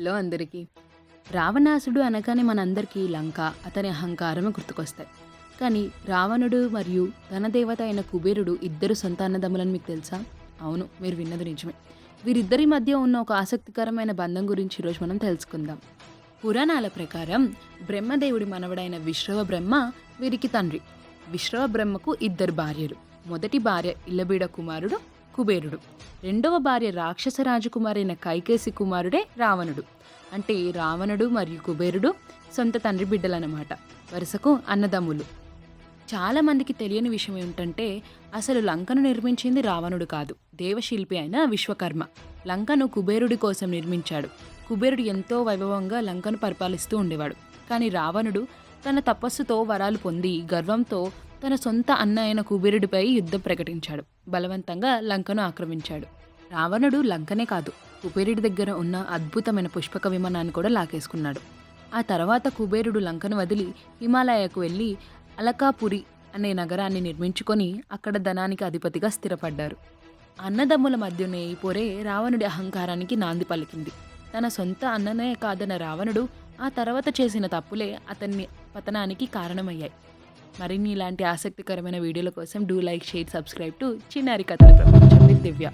Hello అందరికీ. రావణాసుడు అనగానే మనందరికీ లంక, అతని అహంకారమే గుర్తుకొస్తాయి. కానీ రావణుడు మరియు ధన దేవత అయిన కుబేరుడు ఇద్దరు సొంత అన్నదమ్ములని మీకు తెలుసా? అవును, మీరు విన్నది నిజమే. వీరిద్దరి మధ్య ఉన్న ఒక ఆసక్తికరమైన బంధం గురించి ఈరోజు మనం తెలుసుకుందాం. పురాణాల ప్రకారం బ్రహ్మదేవుడి మనవడైన విశ్రవ బ్రహ్మ వీరికి తండ్రి. విశ్రవ బ్రహ్మకు ఇద్దరు భార్యలు. మొదటి భార్య ఇల్లబీడ కుమారుడు కుబేరుడు. రెండవ భార్య రాక్షస రాజకుమారైన కైకేసి కుమారుడే రావణుడు. అంటే రావణుడు మరియు కుబేరుడు సొంత తండ్రి బిడ్డలన్నమాట. వరుసకు అన్నదమ్ములు. చాలామందికి తెలియని విషయం ఏమిటంటే అసలు లంకను నిర్మించింది రావణుడు కాదు, దేవశిల్పి అయిన విశ్వకర్మ. లంకను కుబేరుడి కోసం నిర్మించాడు. కుబేరుడు ఎంతో వైభవంగా లంకను పరిపాలిస్తూ ఉండేవాడు. కానీ రావణుడు తన తపస్సుతో వరాలు పొంది గర్వంతో తన సొంత అన్న అయిన కుబేరుడిపై యుద్ధం ప్రకటించాడు. బలవంతంగా లంకను ఆక్రమించాడు. రావణుడు లంకనే కాదు, కుబేరుడి దగ్గర ఉన్న అద్భుతమైన పుష్పక విమానాన్ని కూడా లాగేసుకున్నాడు. ఆ తర్వాత కుబేరుడు లంకను వదిలి హిమాలయకు వెళ్ళి అలకాపురి అనే నగరాన్ని నిర్మించుకొని అక్కడ ధనానికి అధిపతిగా స్థిరపడ్డారు. అన్నదమ్ముల మధ్యనే ఈ పొరే రావణుడి అహంకారానికి నాంది పలికింది. తన సొంత అన్ననే కాదన్న రావణుడు ఆ తర్వాత చేసిన తప్పులే అతన్ని పతనానికి కారణమయ్యాయి. మరిన్ని ఇలాంటి ఆసక్తికరమైన వీడియోల కోసం do like, share, subscribe to చిన్నారి కథల ప్రపంచం విత్ దివ్య.